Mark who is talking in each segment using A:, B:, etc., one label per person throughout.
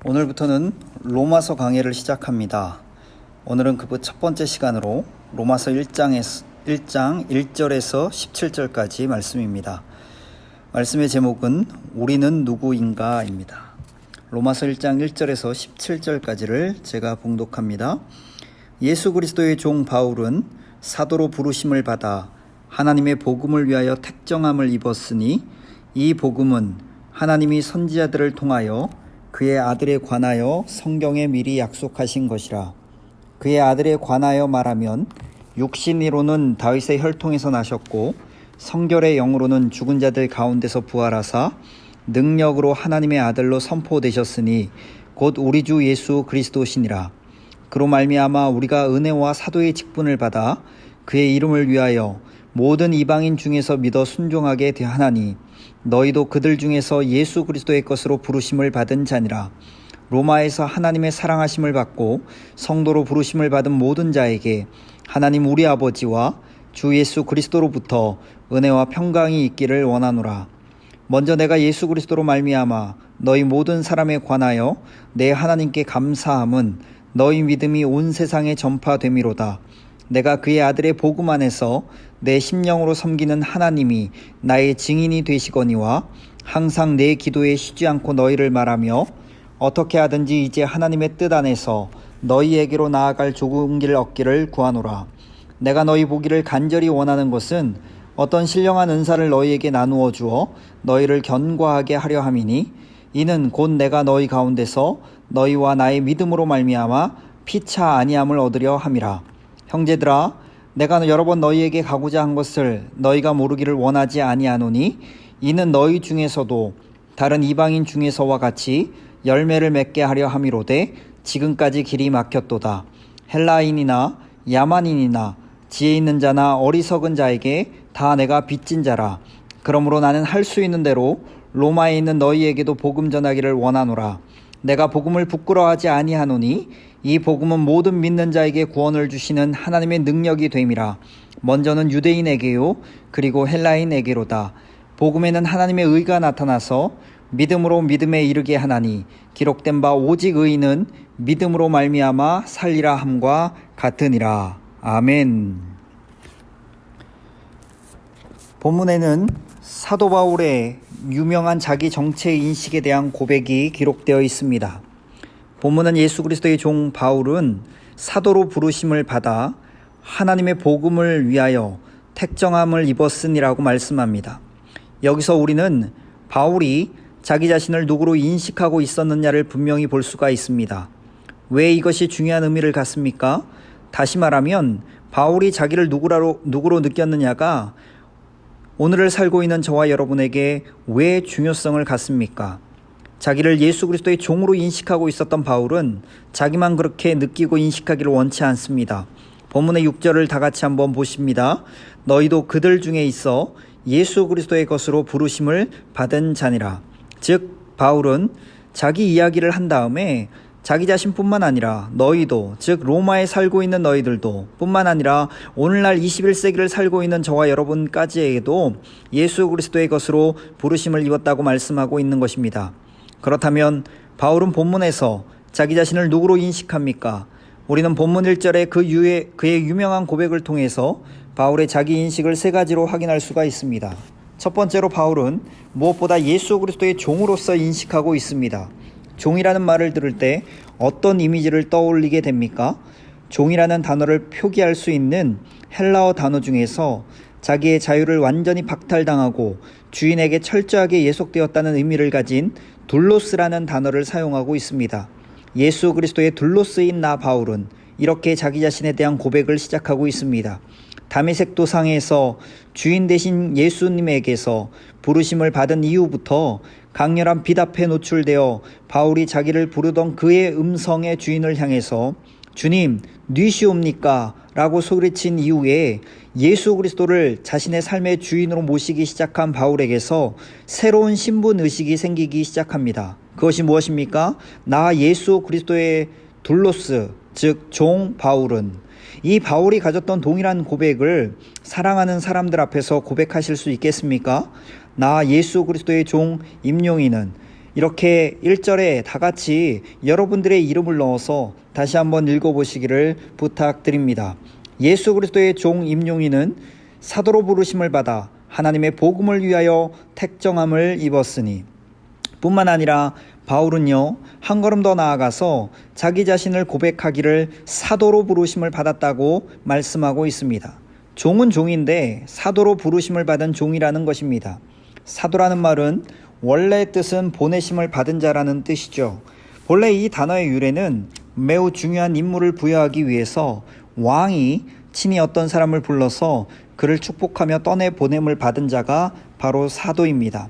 A: 오늘부터는 로마서 강해를 시작합니다. 오늘은 그 첫 번째 시간으로 로마서 1장 1절에서 17절까지 말씀입니다. 말씀의 제목은 우리는 누구인가 입니다. 로마서 1장 1절에서 17절까지를 제가 봉독합니다. 예수 그리스도의 종 바울은 사도로 부르심을 받아 하나님의 복음을 위하여 택정함을 입었으니 이 복음은 하나님이 선지자들을 통하여 그의 아들에 관하여 성경에 미리 약속하신 것이라. 그의 아들에 관하여 말하면 육신이로는 다윗의 혈통에서 나셨고 성결의 영으로는 죽은 자들 가운데서 부활하사 능력으로 하나님의 아들로 선포되셨으니 곧 우리 주 예수 그리스도시니라. 그로 말미암아 우리가 은혜와 사도의 직분을 받아 그의 이름을 위하여 모든 이방인 중에서 믿어 순종하게 되하나니 너희도 그들 중에서 예수 그리스도의 것으로 부르심을 받은 자니라. 로마에서 하나님의 사랑하심을 받고 성도로 부르심을 받은 모든 자에게 하나님 우리 아버지와 주 예수 그리스도로부터 은혜와 평강이 있기를 원하노라. 먼저 내가 예수 그리스도로 말미암아 너희 모든 사람에 관하여 내 하나님께 감사함은 너희 믿음이 온 세상에 전파됨이로다. 내가 그의 아들의 복음 안에서 내 심령으로 섬기는 하나님이 나의 증인이 되시거니와 항상 내 기도에 쉬지 않고 너희를 말하며 어떻게 하든지 이제 하나님의 뜻 안에서 너희에게로 나아갈 좋은 길 얻기를 구하노라. 내가 너희 보기를 간절히 원하는 것은 어떤 신령한 은사를 너희에게 나누어 주어 너희를 견고하게 하려 함이니 이는 곧 내가 너희 가운데서 너희와 나의 믿음으로 말미암아 피차 아니함을 얻으려 함이라. 형제들아, 내가 여러 번 너희에게 가고자 한 것을 너희가 모르기를 원하지 아니하노니 이는 너희 중에서도 다른 이방인 중에서와 같이 열매를 맺게 하려 함이로되 지금까지 길이 막혔도다. 헬라인이나 야만인이나 지혜 있는 자나 어리석은 자에게 다 내가 빚진 자라. 그러므로 나는 할 수 있는 대로 로마에 있는 너희에게도 복음 전하기를 원하노라. 내가 복음을 부끄러워하지 아니하노니 이 복음은 모든 믿는 자에게 구원을 주시는 하나님의 능력이 됨이라. 먼저는 유대인에게요 그리고 헬라인에게로다. 복음에는 하나님의 의가 나타나서 믿음으로 믿음에 이르게 하나니 기록된 바 오직 의인은 믿음으로 말미암아 살리라 함과 같으니라. 아멘. 본문에는 사도 바울의 유명한 자기 정체 인식에 대한 고백이 기록되어 있습니다. 본문은 예수 그리스도의 종 바울은 사도로 부르심을 받아 하나님의 복음을 위하여 택정함을 입었으니라고 말씀합니다. 여기서 우리는 바울이 자기 자신을 누구로 인식하고 있었느냐를 분명히 볼 수가 있습니다. 왜 이것이 중요한 의미를 갖습니까? 다시 말하면 바울이 자기를 누구로 느꼈느냐가 오늘을 살고 있는 저와 여러분에게 왜 중요성을 갖습니까? 자기를 예수 그리스도의 종으로 인식하고 있었던 바울은 자기만 그렇게 느끼고 인식하기를 원치 않습니다. 본문의 6절을 다 같이 한번 보십니다. 너희도 그들 중에 있어 예수 그리스도의 것으로 부르심을 받은 자니라. 즉 바울은 자기 이야기를 한 다음에 자기 자신뿐만 아니라 너희도, 즉 로마에 살고 있는 너희들도 뿐만 아니라 오늘날 21세기를 살고 있는 저와 여러분까지에게도 예수 그리스도의 것으로 부르심을 입었다고 말씀하고 있는 것입니다. 그렇다면 바울은 본문에서 자기 자신을 누구로 인식합니까? 우리는 본문 1절에 그의 유명한 고백을 통해서 바울의 자기 인식을 세 가지로 확인할 수가 있습니다. 첫 번째로 바울은 무엇보다 예수 그리스도의 종으로서 인식하고 있습니다. 종이라는 말을 들을 때 어떤 이미지를 떠올리게 됩니까? 종이라는 단어를 표기할 수 있는 헬라어 단어 중에서 자기의 자유를 완전히 박탈당하고 주인에게 철저하게 예속되었다는 의미를 가진 둘로스라는 단어를 사용하고 있습니다. 예수 그리스도의 둘로스인 나 바울은 이렇게 자기 자신에 대한 고백을 시작하고 있습니다. 다메섹 도상에서 주인 되신 예수님에게서 부르심을 받은 이후부터 강렬한 빛 앞에 노출되어 바울이 자기를 부르던 그의 음성의 주인을 향해서 주님, 뉘시옵니까? 라고 소리친 이후에 예수 그리스도를 자신의 삶의 주인으로 모시기 시작한 바울에게서 새로운 신분의식이 생기기 시작합니다. 그것이 무엇입니까? 나 예수 그리스도의 둘로스, 즉 종 바울은 이 바울이 가졌던 동일한 고백을 사랑하는 사람들 앞에서 고백하실 수 있겠습니까? 나 예수 그리스도의 종 임용이는 이렇게 1절에 다 같이 여러분들의 이름을 넣어서 다시 한번 읽어보시기를 부탁드립니다. 예수 그리스도의 종 임용희는 사도로 부르심을 받아 하나님의 복음을 위하여 택정함을 입었으니, 뿐만 아니라 바울은요, 한 걸음 더 나아가서 자기 자신을 고백하기를 사도로 부르심을 받았다고 말씀하고 있습니다. 종은 종인데 사도로 부르심을 받은 종이라는 것입니다. 사도라는 말은 원래 뜻은 보내심을 받은 자라는 뜻이죠. 본래 이 단어의 유래는 매우 중요한 임무를 부여하기 위해서 왕이 친히 어떤 사람을 불러서 그를 축복하며 떠내 보냄을 받은 자가 바로 사도입니다.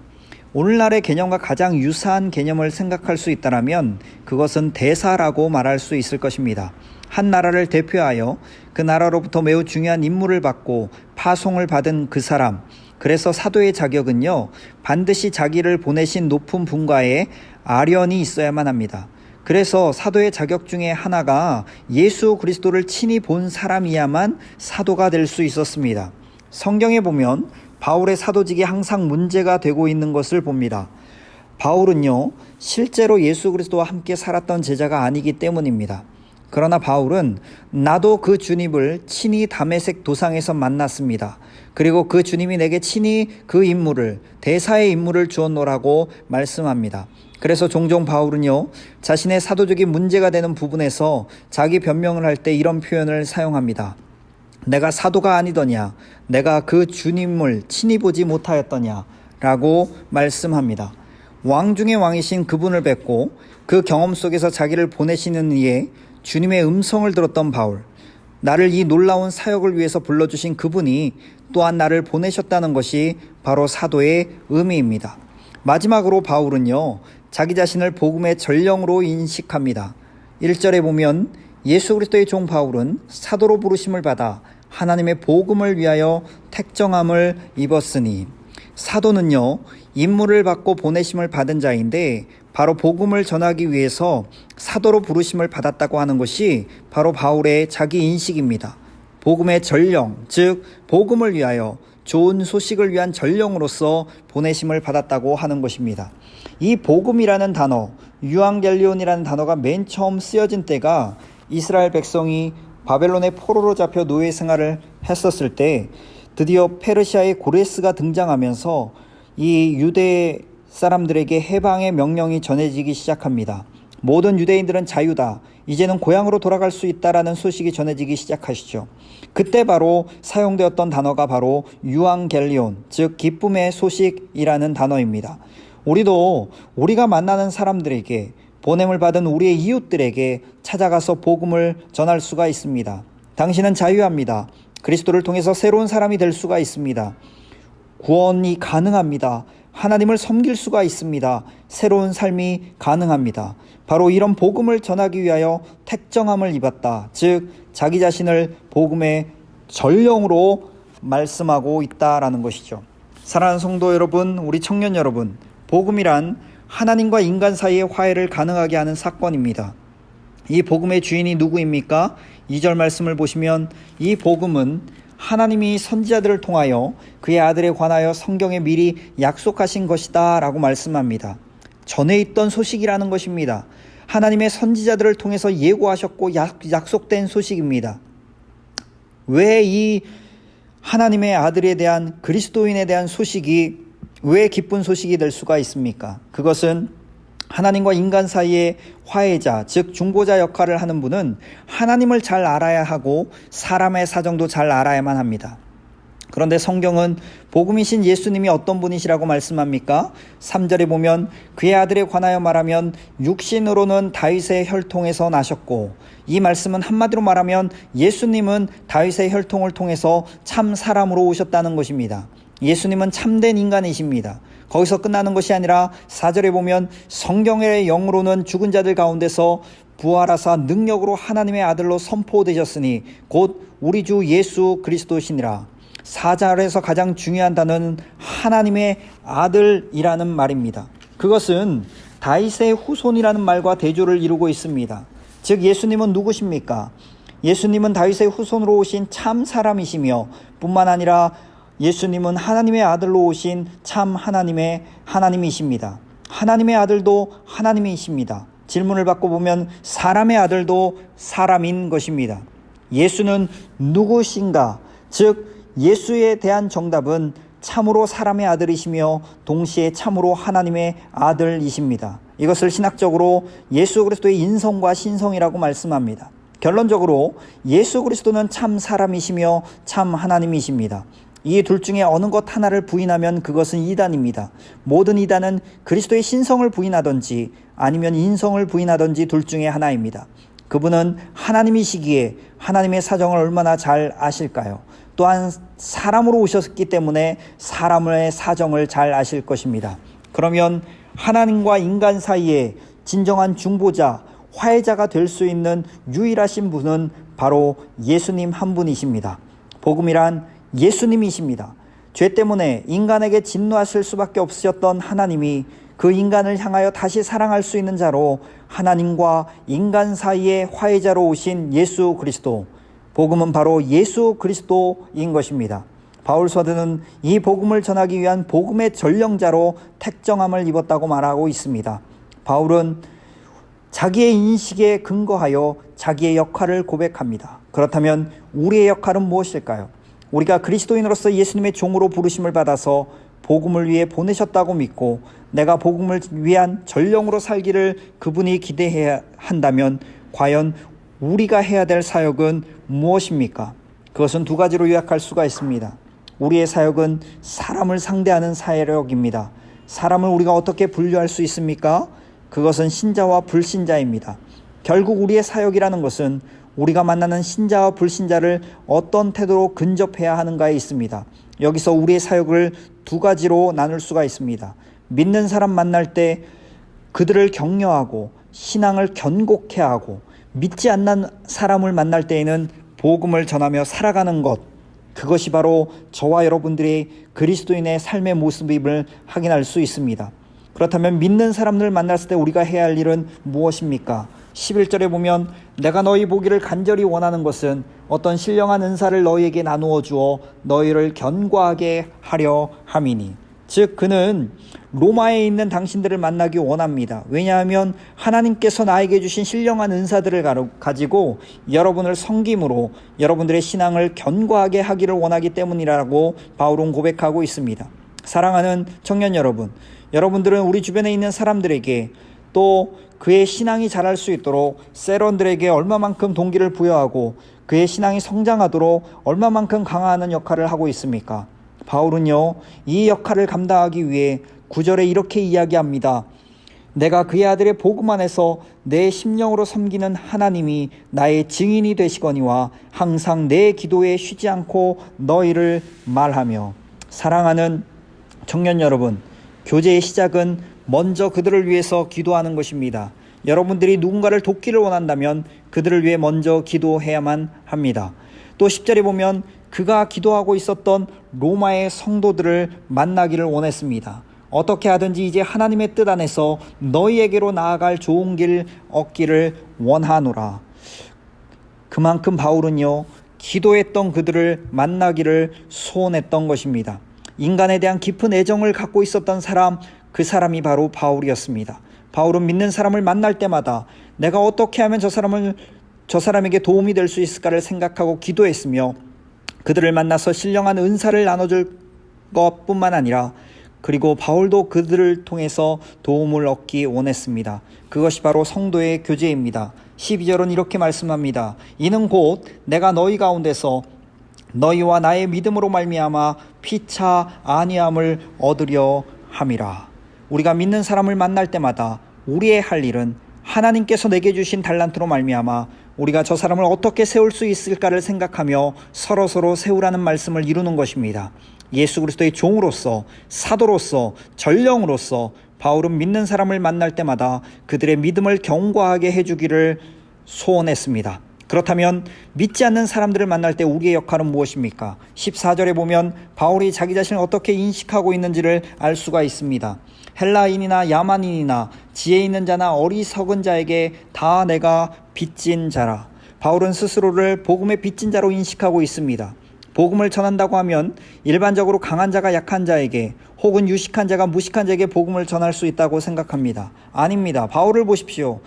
A: 오늘날의 개념과 가장 유사한 개념을 생각할 수 있다면 그것은 대사라고 말할 수 있을 것입니다. 한 나라를 대표하여 그 나라로부터 매우 중요한 임무를 받고 파송을 받은 그 사람, 그래서 사도의 자격은요, 반드시 자기를 보내신 높은 분과의 아련이 있어야만 합니다. 그래서 사도의 자격 중에 하나가 예수 그리스도를 친히 본 사람이야만 사도가 될 수 있었습니다. 성경에 보면 바울의 사도직이 항상 문제가 되고 있는 것을 봅니다. 바울은요, 실제로 예수 그리스도와 함께 살았던 제자가 아니기 때문입니다. 그러나 바울은 나도 그 주님을 친히 다메섹 도상에서 만났습니다. 그리고 그 주님이 내게 친히 그 임무를, 대사의 임무를 주었노라고 말씀합니다. 그래서 종종 바울은요, 자신의 사도적인 문제가 되는 부분에서 자기 변명을 할 때 이런 표현을 사용합니다. 내가 사도가 아니더냐, 내가 그 주님을 친히 보지 못하였더냐 라고 말씀합니다. 왕 중의 왕이신 그분을 뵙고 그 경험 속에서 자기를 보내시는 이에 주님의 음성을 들었던 바울, 나를 이 놀라운 사역을 위해서 불러주신 그분이 또한 나를 보내셨다는 것이 바로 사도의 의미입니다. 마지막으로 바울은요, 자기 자신을 복음의 전령으로 인식합니다. 1절에 보면 예수 그리스도의 종 바울은 사도로 부르심을 받아 하나님의 복음을 위하여 택정함을 입었으니, 사도는요, 임무를 받고 보내심을 받은 자인데 바로 복음을 전하기 위해서 사도로 부르심을 받았다고 하는 것이 바로 바울의 자기 인식입니다. 복음의 전령, 즉 복음을 위하여 좋은 소식을 위한 전령으로서 보내심을 받았다고 하는 것입니다. 이 복음이라는 단어, 유앙겔리온이라는 단어가 맨 처음 쓰여진 때가 이스라엘 백성이 바벨론의 포로로 잡혀 노예 생활을 했었을 때 드디어 페르시아의 고레스가 등장하면서 이 유대 사람들에게 해방의 명령이 전해지기 시작합니다. 모든 유대인들은 자유다, 이제는 고향으로 돌아갈 수 있다라는 소식이 전해지기 시작하시죠. 그때 바로 사용되었던 단어가 바로 유앙겔리온, 즉 기쁨의 소식이라는 단어입니다. 우리도 우리가 만나는 사람들에게, 보냄을 받은 우리의 이웃들에게 찾아가서 복음을 전할 수가 있습니다. 당신은 자유합니다. 그리스도를 통해서 새로운 사람이 될 수가 있습니다. 구원이 가능합니다. 하나님을 섬길 수가 있습니다. 새로운 삶이 가능합니다. 바로 이런 복음을 전하기 위하여 택정함을 입었다. 즉 자기 자신을 복음의 전령으로 말씀하고 있다라는 것이죠. 사랑하는 성도 여러분, 우리 청년 여러분, 복음이란 하나님과 인간 사이의 화해를 가능하게 하는 사건입니다. 이 복음의 주인이 누구입니까? 2절 말씀을 보시면 이 복음은 하나님이 선지자들을 통하여 그의 아들에 관하여 성경에 미리 약속하신 것이다 라고 말씀합니다. 전에 있던 소식이라는 것입니다. 하나님의 선지자들을 통해서 예고하셨고 약속된 소식입니다. 왜 이 하나님의 아들에 대한, 그리스도인에 대한 소식이 왜 기쁜 소식이 될 수가 있습니까? 그것은 하나님과 인간 사이의 화해자, 즉 중보자 역할을 하는 분은 하나님을 잘 알아야 하고 사람의 사정도 잘 알아야만 합니다. 그런데 성경은 복음이신 예수님이 어떤 분이시라고 말씀합니까? 3절에 보면 그의 아들에 관하여 말하면 육신으로는 다윗의 혈통에서 나셨고, 이 말씀은 한마디로 말하면 예수님은 다윗의 혈통을 통해서 참 사람으로 오셨다는 것입니다. 예수님은 참된 인간이십니다. 거기서 끝나는 것이 아니라 4절에 보면 성경의 영으로는 죽은 자들 가운데서 부활하사 능력으로 하나님의 아들로 선포되셨으니 곧 우리 주 예수 그리스도시니라. 4절에서 가장 중요한 단어는 하나님의 아들이라는 말입니다. 그것은 다윗의 후손이라는 말과 대조를 이루고 있습니다. 즉 예수님은 누구십니까? 예수님은 다윗의 후손으로 오신 참 사람이시며 뿐만 아니라 예수님은 하나님의 아들로 오신 참 하나님이십니다. 하나님의 아들도 하나님이십니다. 질문을 받고 보면 사람의 아들도 사람인 것입니다. 예수는 누구신가? 즉 예수에 대한 정답은 참으로 사람의 아들이시며 동시에 참으로 하나님의 아들이십니다. 이것을 신학적으로 예수 그리스도의 인성과 신성이라고 말씀합니다. 결론적으로 예수 그리스도는 참 사람이시며 참 하나님이십니다. 이 둘 중에 어느 것 하나를 부인하면 그것은 이단입니다. 모든 이단은 그리스도의 신성을 부인하든지 아니면 인성을 부인하든지 둘 중에 하나입니다. 그분은 하나님이시기에 하나님의 사정을 얼마나 잘 아실까요? 또한 사람으로 오셨기 때문에 사람의 사정을 잘 아실 것입니다. 그러면 하나님과 인간 사이에 진정한 중보자, 화해자가 될 수 있는 유일하신 분은 바로 예수님 한 분이십니다. 복음이란 예수님이십니다. 죄 때문에 인간에게 진노하실 수밖에 없으셨던 하나님이 그 인간을 향하여 다시 사랑할 수 있는 자로 하나님과 인간 사이의 화해자로 오신 예수 그리스도, 복음은 바로 예수 그리스도인 것입니다. 바울 사도는 이 복음을 전하기 위한 복음의 전령자로 택정함을 입었다고 말하고 있습니다. 바울은 자기의 인식에 근거하여 자기의 역할을 고백합니다. 그렇다면 우리의 역할은 무엇일까요? 우리가 그리스도인으로서 예수님의 종으로 부르심을 받아서 복음을 위해 보내셨다고 믿고 내가 복음을 위한 전령으로 살기를 그분이 기대해야 한다면 과연 우리가 해야 될 사역은 무엇입니까? 그것은 두 가지로 요약할 수가 있습니다. 우리의 사역은 사람을 상대하는 사역입니다. 사람을 우리가 어떻게 분류할 수 있습니까? 그것은 신자와 불신자입니다. 결국 우리의 사역이라는 것은 우리가 만나는 신자와 불신자를 어떤 태도로 근접해야 하는가에 있습니다. 여기서 우리의 사역을 두 가지로 나눌 수가 있습니다. 믿는 사람 만날 때 그들을 격려하고 신앙을 견고케 하고, 믿지 않는 사람을 만날 때에는 복음을 전하며 살아가는 것, 그것이 바로 저와 여러분들의 그리스도인의 삶의 모습임을 확인할 수 있습니다. 그렇다면 믿는 사람들 만났을 때 우리가 해야 할 일은 무엇입니까? 11절에 보면 내가 너희 보기를 간절히 원하는 것은 어떤 신령한 은사를 너희에게 나누어 주어 너희를 견고하게 하려 함이니. 즉 그는 로마에 있는 당신들을 만나기 원합니다. 왜냐하면 하나님께서 나에게 주신 신령한 은사들을 가지고 여러분을 섬김으로 여러분들의 신앙을 견고하게 하기를 원하기 때문이라고 바울은 고백하고 있습니다. 사랑하는 청년 여러분, 여러분들은 우리 주변에 있는 사람들에게 또 그의 신앙이 자랄 수 있도록 세런들에게 얼마만큼 동기를 부여하고 그의 신앙이 성장하도록 얼마만큼 강화하는 역할을 하고 있습니까? 바울은요, 이 역할을 감당하기 위해 9절에 이렇게 이야기합니다. 내가 그의 아들의 복음 안에서 내 심령으로 섬기는 하나님이 나의 증인이 되시거니와 항상 내 기도에 쉬지 않고 너희를 말하며. 사랑하는 청년 여러분, 교제의 시작은 먼저 그들을 위해서 기도하는 것입니다. 여러분들이 누군가를 돕기를 원한다면 그들을 위해 먼저 기도해야만 합니다. 또 10절에 보면 그가 기도하고 있었던 로마의 성도들을 만나기를 원했습니다. 어떻게 하든지 이제 하나님의 뜻 안에서 너희에게로 나아갈 좋은 길 얻기를 원하노라. 그만큼 바울은요, 기도했던 그들을 만나기를 소원했던 것입니다. 인간에 대한 깊은 애정을 갖고 있었던 사람, 그 사람이 바로 바울이었습니다. 바울은 믿는 사람을 만날 때마다 내가 어떻게 하면 저 사람에게 도움이 될 수 있을까를 생각하고 기도했으며 그들을 만나서 신령한 은사를 나눠줄 것뿐만 아니라 그리고 바울도 그들을 통해서 도움을 얻기 원했습니다. 그것이 바로 성도의 교제입니다. 12절은 이렇게 말씀합니다. 이는 곧 내가 너희 가운데서 너희와 나의 믿음으로 말미암아 피차 안위함을 얻으려 함이라. 우리가 믿는 사람을 만날 때마다 우리의 할 일은 하나님께서 내게 주신 달란트로 말미암아 우리가 저 사람을 어떻게 세울 수 있을까를 생각하며 서로서로 세우라는 말씀을 이루는 것입니다. 예수 그리스도의 종으로서, 사도로서, 전령으로서 바울은 믿는 사람을 만날 때마다 그들의 믿음을 견고하게 해주기를 소원했습니다. 그렇다면 믿지 않는 사람들을 만날 때 우리의 역할은 무엇입니까? 14절에 보면 바울이 자기 자신을 어떻게 인식하고 있는지를 알 수가 있습니다. 헬라인이나 야만인이나 지혜 있는 자나 어리석은 자에게 다 내가 빚진 자라. 바울은 스스로를 복음의 빚진 자로 인식하고 있습니다. 복음을 전한다고 하면 일반적으로 강한 자가 약한 자에게 혹은 유식한 자가 무식한 자에게 복음을 전할 수 있다고 생각합니다. 아닙니다. 바울을 보십시오.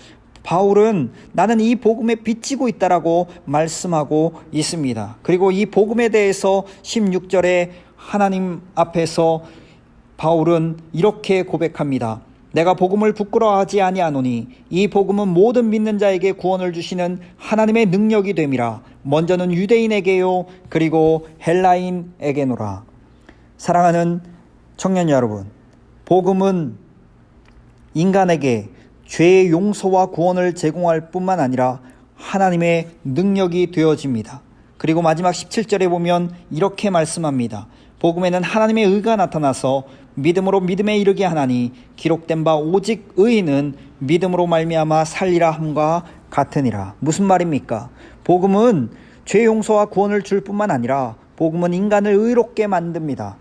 A: 바울은 나는 이 복음에 비치고 있다라고 말씀하고 있습니다. 그리고 이 복음에 대해서 16절에 하나님 앞에서 바울은 이렇게 고백합니다. 내가 복음을 부끄러워하지 아니하노니 이 복음은 모든 믿는 자에게 구원을 주시는 하나님의 능력이 됨이라. 먼저는 유대인에게요 그리고 헬라인에게노라. 사랑하는 청년 여러분, 복음은 인간에게 죄의 용서와 구원을 제공할 뿐만 아니라 하나님의 능력이 되어집니다. 그리고 마지막 17절에 보면 이렇게 말씀합니다. 복음에는 하나님의 의가 나타나서 믿음으로 믿음에 이르게 하나니 기록된 바 오직 의인은 믿음으로 말미암아 살리라 함과 같으니라. 무슨 말입니까? 복음은 죄 용서와 구원을 줄 뿐만 아니라 복음은 인간을 의롭게 만듭니다.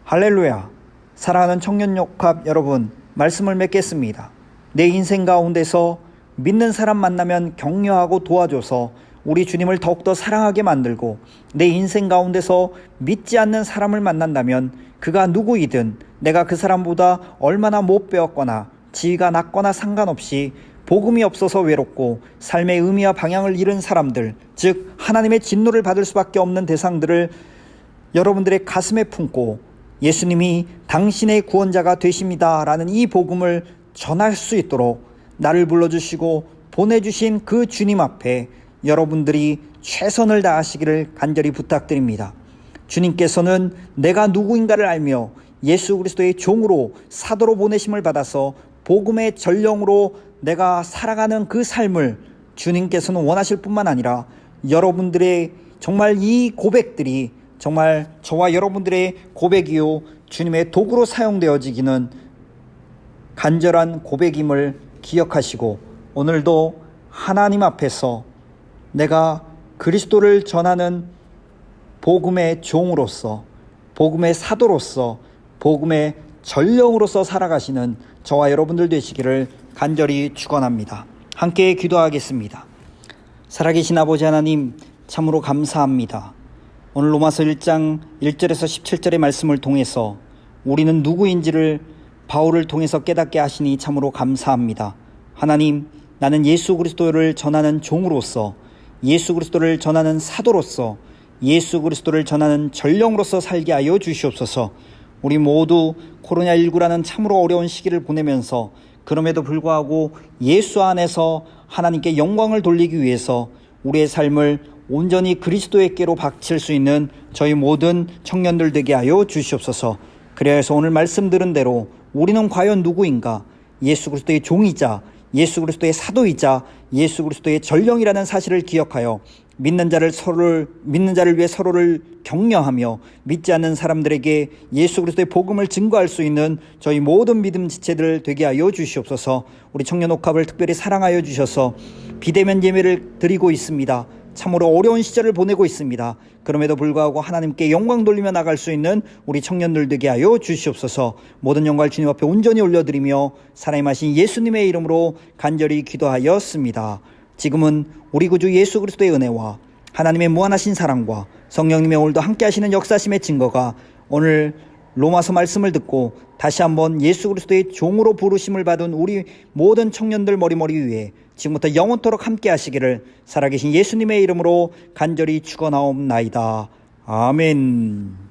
A: 할렐루야. 사랑하는 청년역합 여러분, 말씀을 맺겠습니다. 내 인생 가운데서 믿는 사람 만나면 격려하고 도와줘서 우리 주님을 더욱더 사랑하게 만들고, 내 인생 가운데서 믿지 않는 사람을 만난다면 그가 누구이든 내가 그 사람보다 얼마나 못 배웠거나 지위가 낮거나 상관없이 복음이 없어서 외롭고 삶의 의미와 방향을 잃은 사람들, 즉 하나님의 진노를 받을 수밖에 없는 대상들을 여러분들의 가슴에 품고 예수님이 당신의 구원자가 되십니다 라는 이 복음을 전할 수 있도록 나를 불러주시고 보내주신 그 주님 앞에 여러분들이 최선을 다하시기를 간절히 부탁드립니다. 주님께서는 내가 누구인가를 알며 예수 그리스도의 종으로 사도로 보내심을 받아서 복음의 전령으로 내가 살아가는 그 삶을 주님께서는 원하실 뿐만 아니라 여러분들의 정말 이 고백들이 정말 저와 여러분들의 고백이요 주님의 도구로 사용되어지기는 간절한 고백임을 기억하시고, 오늘도 하나님 앞에서 내가 그리스도를 전하는 복음의 종으로서, 복음의 사도로서, 복음의 전령으로서 살아가시는 저와 여러분들 되시기를 간절히 축원합니다. 함께 기도하겠습니다. 살아계신 아버지 하나님, 참으로 감사합니다. 오늘 로마서 1장 1절에서 17절의 말씀을 통해서 우리는 누구인지를 바울을 통해서 깨닫게 하시니 참으로 감사합니다. 하나님, 나는 예수 그리스도를 전하는 종으로서, 예수 그리스도를 전하는 사도로서, 예수 그리스도를 전하는 전령으로서 살게 하여 주시옵소서. 우리 모두 코로나19라는 참으로 어려운 시기를 보내면서 그럼에도 불구하고 예수 안에서 하나님께 영광을 돌리기 위해서 우리의 삶을 온전히 그리스도의께로 바칠 수 있는 저희 모든 청년들 되게 하여 주시옵소서. 그래서 오늘 말씀 들은 대로 우리는 과연 누구인가? 예수 그리스도의 종이자 예수 그리스도의 사도이자 예수 그리스도의 전령이라는 사실을 기억하여 믿는 자를 위해 서로를 격려하며 믿지 않는 사람들에게 예수 그리스도의 복음을 증거할 수 있는 저희 모든 믿음 지체들 되게 하여 주시옵소서. 우리 청년옥합을 특별히 사랑하여 주셔서 비대면 예배를 드리고 있습니다. 참으로 어려운 시절을 보내고 있습니다. 그럼에도 불구하고 하나님께 영광 돌리며 나갈 수 있는 우리 청년들 되게 하여 주시옵소서. 모든 영광을 주님 앞에 온전히 올려드리며 살아임하신 예수님의 이름으로 간절히 기도하였습니다. 지금은 우리 구주 예수 그리스도의 은혜와 하나님의 무한하신 사랑과 성령님의 오늘도 함께 하시는 역사심의 증거가 오늘 로마서 말씀을 듣고 다시 한번 예수 그리스도의 종으로 부르심을 받은 우리 모든 청년들 머리머리 위에 지금부터 영원토록 함께 하시기를 살아계신 예수님의 이름으로 간절히 축원하옵나이다. 아멘.